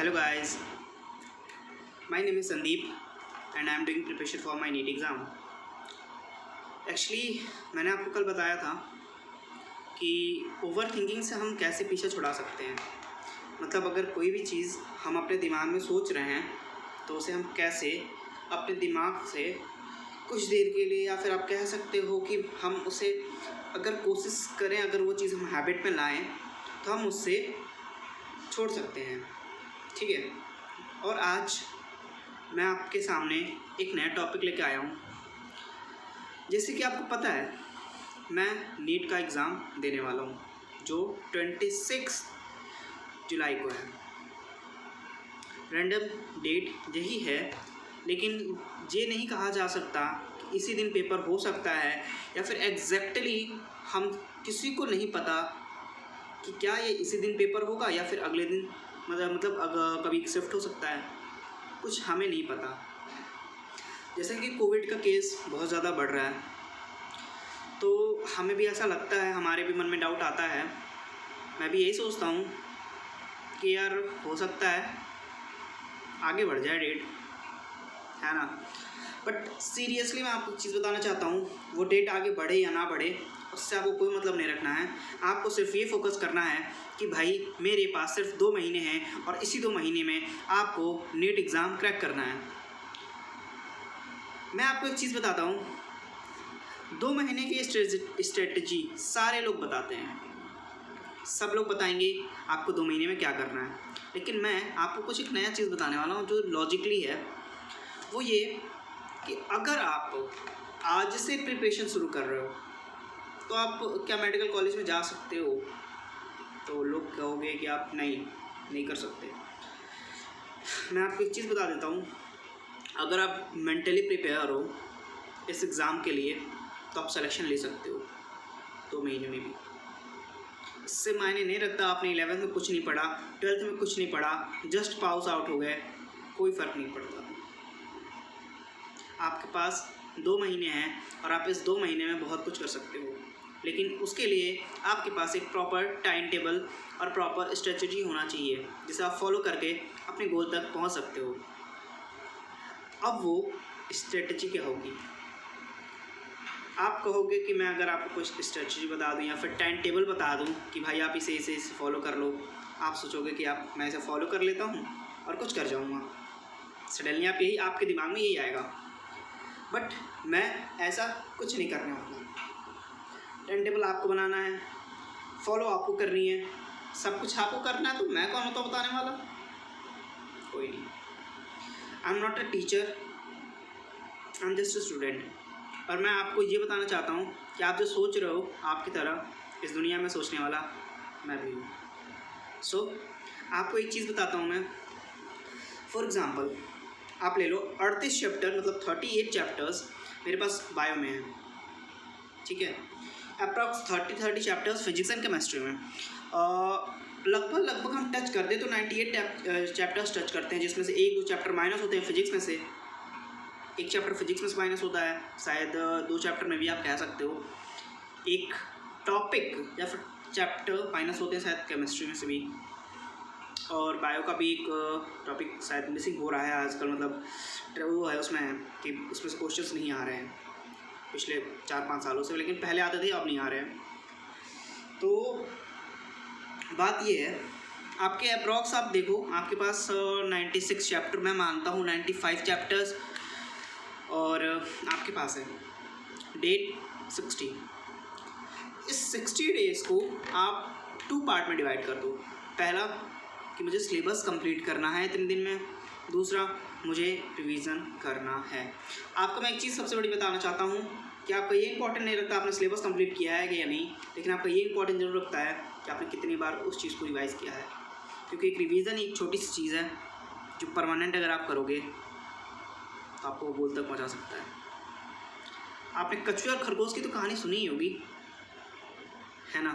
Hello guys, my name is Sandeep and I am doing preparation for my NEET exam. Actually मैंने आपको कल बताया था कि ओवर थिंकिंग से हम कैसे पीछे छुड़ा सकते हैं। मतलब अगर कोई भी चीज़ हम अपने दिमाग में सोच रहे हैं तो उसे हम कैसे अपने दिमाग से कुछ देर के लिए या फिर आप कह सकते हो कि हम उसे अगर कोशिश करें, अगर वो चीज़ हम हैबिट में लाएं तो हम उससे छोड़ सकते हैं। ठीक है। और आज मैं आपके सामने एक नया टॉपिक लेके आया हूँ। जैसे कि आपको पता है मैं नीट का एग्ज़ाम देने वाला हूँ जो 26 जुलाई को है। रैंडम डेट यही है, लेकिन ये नहीं कहा जा सकता कि इसी दिन पेपर हो सकता है या फिर एग्जैक्टली हम किसी को नहीं पता कि क्या ये इसी दिन पेपर होगा या फिर अगले दिन, मतलब अगर कभी शिफ्ट हो सकता है, कुछ हमें नहीं पता। जैसे कि कोविड का केस बहुत ज़्यादा बढ़ रहा है तो हमें भी ऐसा लगता है, हमारे भी मन में डाउट आता है। मैं भी यही सोचता हूँ कि यार हो सकता है आगे बढ़ जाए डेट, है ना। बट सीरियसली मैं आपको एक चीज़ बताना चाहता हूँ, वो डेट आगे बढ़े या ना बढ़े उससे आपको कोई मतलब नहीं रखना है। आपको सिर्फ ये फोकस करना है कि भाई मेरे पास सिर्फ 2 महीने हैं और इसी 2 महीने में आपको नीट एग्ज़ाम क्रैक करना है। मैं आपको एक चीज़ बताता हूँ, 2 महीने की स्ट्रेटजी सारे लोग बताते हैं, सब लोग बताएंगे आपको 2 महीने में क्या करना है, लेकिन मैं आपको कुछ एक नया चीज़ बताने वाला हूँ जो लॉजिकली है। वो ये कि अगर आप आज से प्रिपरेशन शुरू कर रहे हो तो आप क्या मेडिकल कॉलेज में जा सकते हो? तो लोग कहोगे कि आप नहीं कर सकते। मैं आपको एक चीज़ बता देता हूँ, अगर आप मेंटली प्रिपेयर हो इस एग्ज़ाम के लिए तो आप सिलेक्शन ले सकते हो 2 महीने में भी। इससे मायने नहीं रखता आपने 11th में कुछ नहीं पढ़ा, 12th में कुछ नहीं पढ़ा, जस्ट पास आउट हो गए, कोई फ़र्क नहीं पड़ता। आपके पास 2 महीने हैं और आप इस 2 महीने में बहुत कुछ कर सकते हो, लेकिन उसके लिए आपके पास एक प्रॉपर टाइम टेबल और प्रॉपर स्ट्रेटजी होना चाहिए जिसे आप फॉलो करके अपने गोल तक पहुंच सकते हो। अब वो स्ट्रेटजी क्या होगी? आप कहोगे कि मैं अगर आपको कुछ स्ट्रेटजी बता दूं या फिर टाइम टेबल बता दूं कि भाई आप इसे फॉलो कर लो, आप सोचोगे कि मैं इसे फॉलो कर लेता हूं और कुछ कर जाऊंगा। सडनली आपके दिमाग में यही आएगा, बट मैं ऐसा कुछ नहीं करने वाला। टाइम टेबल आपको बनाना है, फॉलो आपको करनी है, सब कुछ आपको करना है। तो मैं कौन होता बताने वाला? कोई नहीं। I am not a teacher, I am just a student. और मैं आपको ये बताना चाहता हूँ कि आप जो सोच रहे हो आपकी तरह इस दुनिया में सोचने वाला मैं भी हूँ। सो आपको एक चीज़ बताता हूँ मैं। फॉर एग्ज़ाम्पल आप ले लो 38 चैप्टर, मतलब 38 चैप्टर्स मेरे पास बायो में है। ठीक है। Approx 30 chapters physics and chemistry में। लगभग हम टच कर दे तो 98 चैप्टर्स टच करते हैं, जिसमें से 1-2 चैप्टर माइनस होते हैं फिजिक्स में से। एक चैप्टर फिजिक्स में से माइनस होता है, शायद 2 चैप्टर में भी आप कह सकते हो। एक टॉपिक या फिर चैप्टर माइनस होते हैं शायद केमिस्ट्री में से भी। और बायो का भी एक टॉपिक शायद मिसिंग हो रहा है आजकल, मतलब वो है उसमें कि उसमें से क्वेश्चंस नहीं आ रहे हैं पिछले 4-5 सालों से, लेकिन पहले आते थे, अब नहीं आ रहे हैं। तो बात ये है, आपके अप्रॉक्स आप देखो आपके पास 96 चैप्टर, मैं मानता हूँ 95 चैप्टर्स, और आपके पास है डेट 60। इस 60 डेज़ को आप 2 पार्ट में डिवाइड कर दो। पहला कि मुझे सिलेबस कंप्लीट करना है इतने दिन में, दूसरा मुझे रिवीजन करना है। आपको मैं एक चीज़ सबसे बड़ी बताना चाहता हूँ कि आपका ये इंपॉर्टेंट नहीं रखता आपने सिलेबस कंप्लीट किया है या नहीं, लेकिन आपका ये इंपॉर्टेंट जरूर रखता है कि आपने कितनी बार उस चीज़ को रिवाइज़ किया है। क्योंकि एक रिवीजन एक छोटी सी चीज़ है जो परमानेंट अगर आप करोगे तो आपको वो गोल तक पहुँचा सकता है। आपने कछुए और खरगोश की तो कहानी सुनी ही होगी, है ना।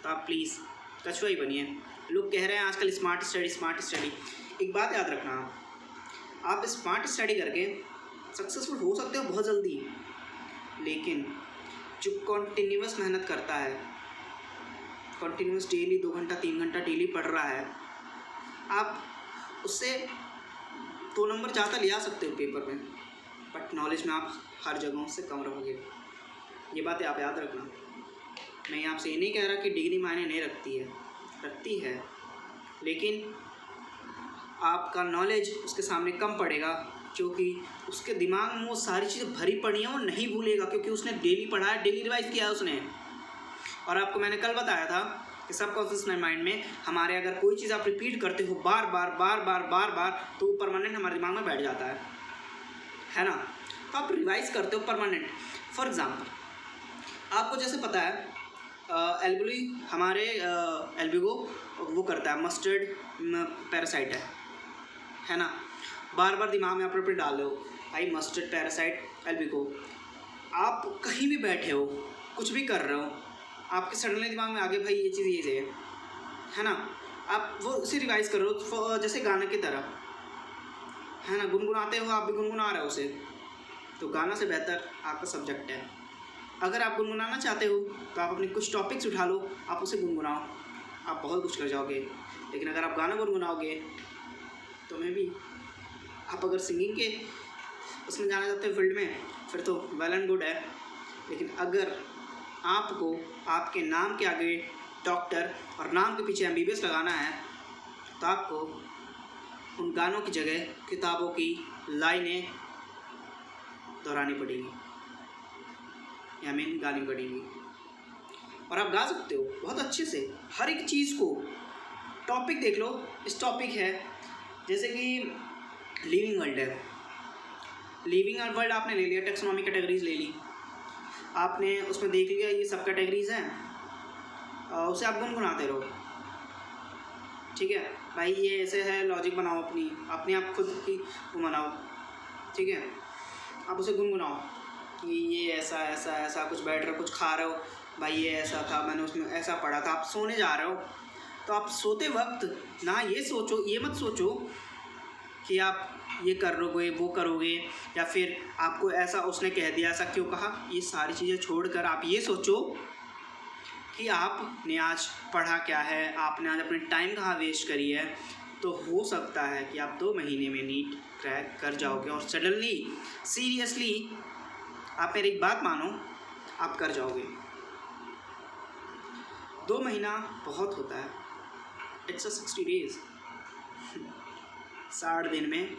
तो आप प्लीज़ कछुआ ही बनिए। लोग कह रहे हैं आजकल स्मार्ट स्टडी। एक बात याद रखना, आप स्मार्ट स्टडी करके सक्सेसफुल हो सकते हो बहुत जल्दी, लेकिन जो कॉन्टिन्यूस मेहनत करता है, कंटिन्यूस डेली 2 घंटा 3 घंटा डेली पढ़ रहा है, आप उससे 2 नंबर ज़्यादा ले आ सकते हो पेपर में, बट नॉलेज में आप हर जगहों से कम रहोगे। ये बातें आप याद रखना। मैं आपसे ये नहीं कह रहा कि डिग्री मायने नहीं रखती है, रखती है, लेकिन आपका नॉलेज उसके सामने कम पड़ेगा, क्योंकि उसके दिमाग में वो सारी चीज़ें भरी पड़ी हैं, वो नहीं भूलेगा, क्योंकि उसने डेली पढ़ा है, डेली रिवाइज किया है उसने। और आपको मैंने कल बताया था कि सबकॉन्शियस माइंड में हमारे अगर कोई चीज़ आप रिपीट करते हो बार बार बार बार बार बार, तो वो परमानेंट हमारे दिमाग में बैठ जाता है ना। तो आप रिवाइज करते हो परमानेंट। फॉर एग्ज़ाम्पल आपको जैसे पता है एल्बुली हमारे एल्बिगो वो करता है, मस्टर्ड पैरासाइट है ना। बार बार दिमाग में अपने डाल रहे हो भाई मस्टर्ड पैरासाइट एल्बिगो। आप कहीं भी बैठे हो, कुछ भी कर रहे हो, आपके सडनली दिमाग में आगे भाई ये चीज़ ये है ना, आप वो उसे रिवाइज कर रहे हो जैसे गाने की तरह, है ना। गुनगुनाते हो, आप भी गुनगुना रहे हो उसे, तो गाना से बेहतर आपका सब्जेक्ट है। अगर आप गुनगुनाना चाहते हो तो आप अपने कुछ टॉपिक्स उठा लो, आप उसे गुनगुनाओ, आप बहुत कुछ कर जाओगे। लेकिन अगर आप गाना गुनगुनाओगे तो मैं भी, आप अगर सिंगिंग के उसमें जाना चाहते हो फील्ड में, फिर तो वेल एंड गुड है। लेकिन अगर आपको आपके नाम के आगे डॉक्टर और नाम के पीछे MBBS लगाना है, तो आपको उन गानों की जगह किताबों की लाइनें दोहरानी पड़ेगी, या मीन गानी पड़ेगी। और आप गा सकते हो बहुत अच्छे से हर एक चीज़ को। टॉपिक देख लो, इस टॉपिक है जैसे कि लिविंग वर्ल्ड है, लिविंग वर्ल्ड आपने ले लिया, टेक्सोनॉमी कैटेगरीज ले ली आपने, उसमें देख लिया ये सब कैटेगरीज हैं, उसे आप गुनगुनाते रहो। ठीक है भाई, ये ऐसे है, लॉजिक बनाओ अपनी आप खुद की वो बनाओ, ठीक है। आप उसे गुनगुनाओ कि ये ऐसा ऐसा ऐसा, कुछ बैठ रहे हो, कुछ खा रहे हो, भाई ये ऐसा था, मैंने उसमें ऐसा पढ़ा था। आप सोने जा रहे हो तो आप सोते वक्त ना ये सोचो, ये मत सोचो कि आप ये करोगे वो करोगे, या फिर आपको ऐसा उसने कह दिया, ऐसा क्यों कहा। ये सारी चीज़ें छोड़कर आप ये सोचो कि आपने आज पढ़ा क्या है, आपने आज अपने टाइम कहाँ वेस्ट करी है। तो हो सकता है कि आप 2 महीने में नीट क्रैक कर जाओगे, और सडनली सीरियसली आप मेरी एक बात मानो, आप कर जाओगे। 2 महीना बहुत होता है, इट्स 60 डेज, 60 दिन में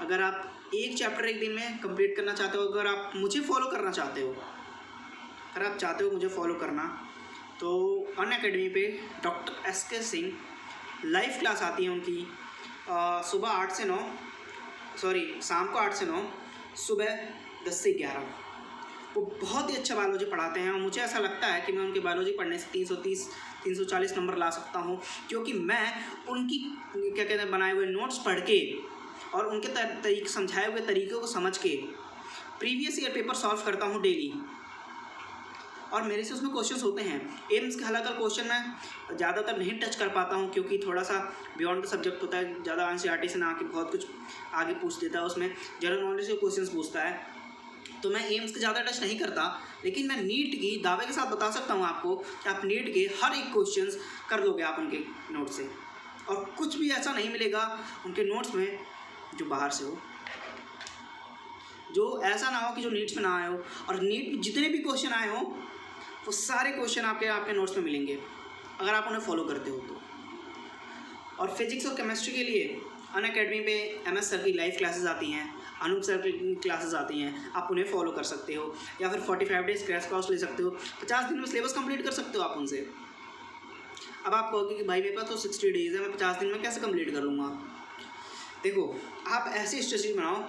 अगर आप एक चैप्टर एक दिन में कंप्लीट करना चाहते हो, अगर आप मुझे फॉलो करना चाहते हो, अगर आप चाहते हो मुझे फॉलो करना, तो अनअकैडमी पे doctor SK Singh live class आती है उनकी, सुबह 8 से 9, सॉरी शाम को 8 से 9, सुबह 10 से 11। वो बहुत ही अच्छा बायोलॉजी पढ़ाते हैं, और मुझे ऐसा लगता है कि मैं उनकी बायोलॉजी पढ़ने से 330-340 नंबर ला सकता हूँ, क्योंकि मैं उनकी क्या कहते हैं बनाए हुए नोट्स पढ़ के और उनके समझाए हुए तरीक़ों को समझ के प्रीवियस ईयर पेपर सॉल्व करता हूँ डेली। और मेरे से उसमें क्वेश्चंस होते हैं, एम्स के हालांकि क्वेश्चन मैं ज़्यादातर नहीं टच कर पाता हूँ, क्योंकि थोड़ा सा बियॉन्ड द सब्जेक्ट होता है, ज़्यादा NCERT से ना आके बहुत कुछ आगे पूछ देता है, उसमें जनरल नॉलेज के क्वेश्चंस पूछता है, तो मैं एम्स के ज़्यादा टच नहीं करता। लेकिन मैं नीट की दावे के साथ बता सकता हूँ आपको कि आप नीट के हर एक क्वेश्चंस कर लोगे आप उनके नोट से, और कुछ भी ऐसा नहीं मिलेगा उनके नोट्स में जो बाहर से हो, जो ऐसा ना हो कि जो नीट्स में ना आए हो। और नीट में जितने भी क्वेश्चन आए हो वो सारे क्वेश्चन आपके नोट्स में मिलेंगे, अगर आप उन्हें फॉलो करते हो तो। और फिजिक्स और केमिस्ट्री के लिए अनअकैडमी पे MS सर की लाइव क्लासेस आती हैं, अनूप सर की क्लासेस आती हैं, आप उन्हें फॉलो कर सकते हो, या फिर 45 डेज क्रैश कोर्स ले सकते हो, 50 दिन में सिलेबस कंप्लीट कर सकते हो आप उनसे। अब आप कहोगे कि भाई मेरे पास तो 60 डेज़ है, मैं 50 दिन में कैसे कंप्लीट कर लूँगा। देखो, आप ऐसी स्ट्रेटजी बनाओ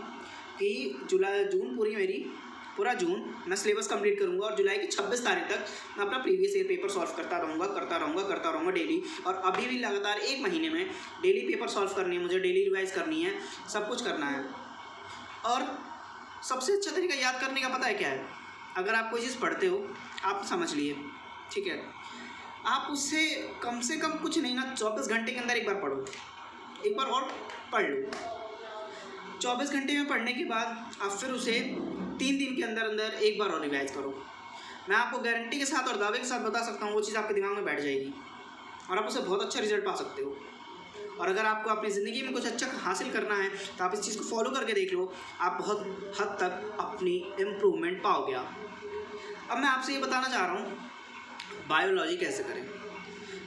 कि जून पूरा जून मैं सिलेबस कंप्लीट करूंगा, और जुलाई की 26 तारीख तक मैं अपना प्रीवियस ईयर पेपर सॉल्व करता रहूँगा डेली। और अभी भी लगातार 1 महीने में डेली पेपर सॉल्व करनी है मुझे, डेली रिवाइज करनी है, सब कुछ करना है। और सबसे अच्छा तरीका याद करने का पता है क्या है? अगर आप कोई चीज़ पढ़ते हो, आप समझ लिए, ठीक है, आप उससे कम से कम कुछ नहीं ना 24 घंटे के अंदर एक बार पढ़ो, एक बार और पढ़ लो। 24 घंटे में पढ़ने के बाद आप फिर उसे 3 दिन के अंदर एक बार और रिवाइज करो। मैं आपको गारंटी के साथ और दावे के साथ बता सकता हूँ वो चीज़ आपके दिमाग में बैठ जाएगी, और आप उससे बहुत अच्छा रिजल्ट पा सकते हो। और अगर आपको अपनी ज़िंदगी में कुछ अच्छा हासिल करना है तो आप इस चीज़ को फॉलो करके देख लो, आप बहुत हद तक अपनी इम्प्रूवमेंट पाओगे आप। अब मैं आपसे ये बताना चाह रहा हूँ बायोलॉजी कैसे करें।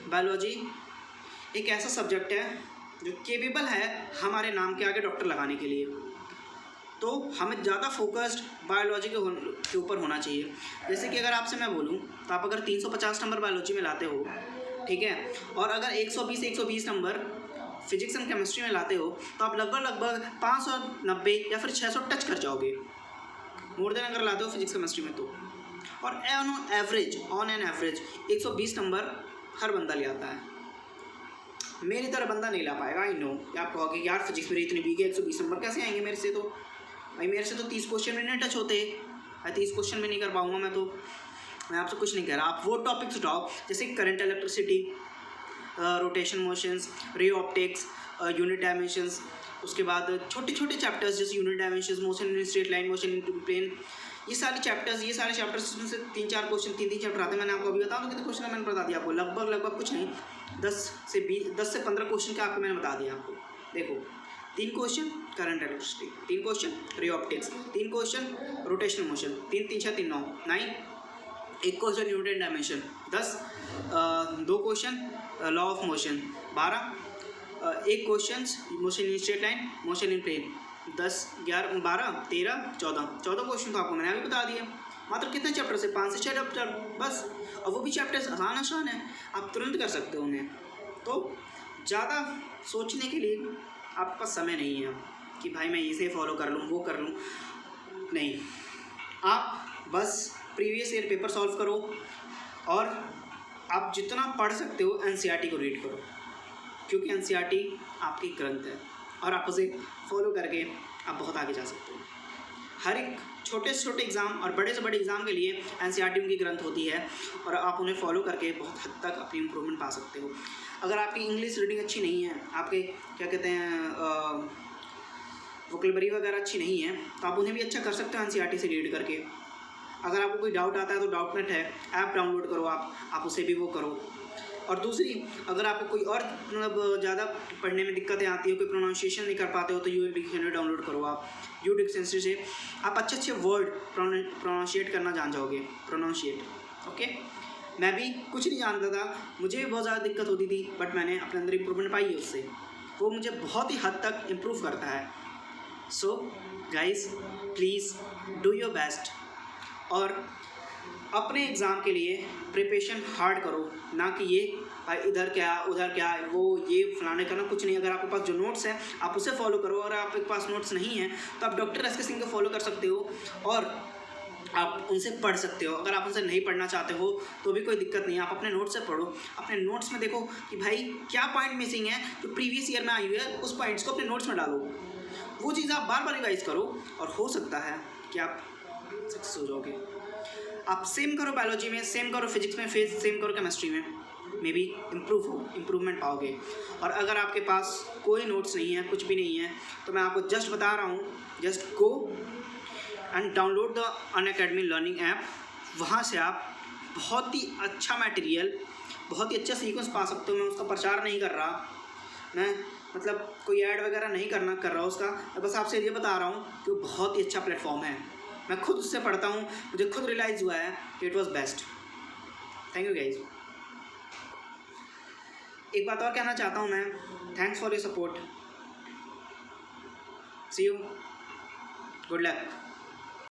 बायोलॉजी एक ऐसा सब्जेक्ट है जो केपेबल है हमारे नाम के आगे डॉक्टर लगाने के लिए, तो हमें ज़्यादा फोकस्ड बायोलॉजी के ऊपर होना चाहिए। जैसे कि अगर आपसे मैं बोलूँ तो आप अगर 350 नंबर बायोलॉजी में लाते हो, ठीक है, और अगर 120 नंबर फिजिक्स एंड केमिस्ट्री में लाते हो तो आप लगभग 590 या फिर 600 टच कर जाओगे, मोर देन अगर लाते हो फिजिक्स केमिस्ट्री में तो। और ऑन एन एवरेज 120 नंबर हर बंदा ले आता है, मेरी तरह बंदा नहीं ला पाएगा। आई नो, आप कहोगे यार फिजिक्स मेरी इतनी वीक है, 120 नंबर कैसे आएंगे मेरे से? तो भाई मेरे से तो 30 क्वेश्चन में नहीं टच होते, 30 क्वेश्चन में नहीं कर पाऊँगा मैं। तो मैं आपसे कुछ नहीं कह रहा, आप वो टॉपिक्स उठाओ जैसे current electricity, rotation motions, ray optics, unit dimensions, उसके बाद छोटे छोटे चैप्टर्स जैसे unit dimensions, motion in straight line, motion in plane, ये सारे चैप्टर्स में से 3-4 क्वेश्चन 3 चैप्टर आते हैं। मैंने आपको अभी बता दूँ कितने क्वेश्चन का मैंने बता दिया आपको, लगभग कुछ नहीं 10 से 15 क्वेश्चन का आपको मैंने बता दिया आपको। देखो 3 question current electricity, 3 question ray optics, 3 question rotational motion, 3 3 6 3 9 9, 1 question unit dimension 10, 2 question law of motion 12, 1 question motion in straight line, motion in plane 10 11 12 13 14 question तो आपको मैंने अभी बता दिया। मात्र कितने चैप्टर से? 5 से 6 चैप्टर बस, और वो भी चैप्टर्स आसान है, आप तुरंत कर सकते हो उन्हें। तो ज़्यादा सोचने के लिए आपके पास समय नहीं है कि भाई मैं इसे फॉलो कर लूँ वो कर लूँ, नहीं। आप बस प्रीवियस ईयर पेपर सॉल्व करो और आप जितना पढ़ सकते हो NCERT को रीड करो, क्योंकि NCERT आपकी ग्रंथ है और आप उसे फॉलो करके आप बहुत आगे जा सकते हो। हर एक छोटे से छोटे एग्ज़ाम और बड़े से बड़े एग्ज़ाम के लिए NCERT उनकी ग्रंथ होती है और आप उन्हें फॉलो करके बहुत हद तक अपनी इम्प्रूवमेंट पा सकते हो। अगर आपकी इंग्लिश रीडिंग अच्छी नहीं है, आपके क्या कहते हैं वोकैबुलरी वगैरह अच्छी नहीं है, तो आप उन्हें भी अच्छा कर सकते हो NCERT से रीड करके। अगर आपको कोई डाउट आता है तो डाउटनेट है, ऐप डाउनलोड करो आप उसे भी वो करो। और दूसरी, अगर आपको कोई और मतलब ज़्यादा पढ़ने में दिक्कतें आती है, कोई प्रोनाउंसिएशन नहीं कर पाते हो, तो UM डिक्शनरी डाउनलोड करो आप। यू डिक्शनरी से आप अच्छे वर्ड प्रोनाउंशिएट करना जान जाओगे, प्रोनाउंशिएट। ओके, मैं भी कुछ नहीं जानता था, मुझे भी बहुत ज़्यादा दिक्कत होती थी, बट मैंने अपने अंदर इम्प्रूवमेंट पाई है उससे, वो मुझे बहुत ही हद तक इम्प्रूव करता है। So guys please do your best और अपने एग्ज़ाम के लिए प्रिपरेशन हार्ड करो, ना कि ये इधर क्या उधर क्या वो ये फलाने करना, कुछ नहीं। अगर आपके पास जो नोट्स है आप उसे फॉलो करो, और आपके पास नोट्स नहीं है तो आप डॉक्टर एस के सिंह को फॉलो कर सकते हो और आप उनसे पढ़ सकते हो। अगर आप उनसे नहीं पढ़ना चाहते हो तो भी कोई दिक्कत नहीं है, आप अपने नोट्स से पढ़ो। अपने नोट्स में देखो कि भाई क्या पॉइंट मिसिंग है जो प्रीवियस ईयर में आई हुई है, उस पॉइंट्स को अपने नोट्स में डालो, वो चीज़ आप बार बार रिवाइज करो और हो सकता है कि आप सक्सेस हो जाओगे। आप सेम करो बायोलॉजी में, सेम करो फिजिक्स में, सेम करो केमिस्ट्री में, मे बी इम्प्रूवमेंट पाओगे। और अगर आपके पास कोई नोट्स नहीं है, कुछ भी नहीं है, तो मैं आपको जस्ट बता रहा हूँ, just go and download the Unacademy learning app. वहाँ से आप बहुत ही अच्छा मटेरियल, बहुत ही अच्छा सीक्वेंस पा सकते हो। मैं उसका प्रचार नहीं कर रहा, मैं मतलब कोई ऐड वगैरह नहीं कर रहा उसका, मैं बस आपसे ये बता रहा हूँ कि वो बहुत ही अच्छा प्लेटफॉर्म है। मैं खुद उससे पढ़ता हूँ, मुझे खुद रियलाइज़ हुआ है कि it was best. Thank you guys. एक बात और कहना चाहता हूँ मैं, thanks for your support, see you, good luck.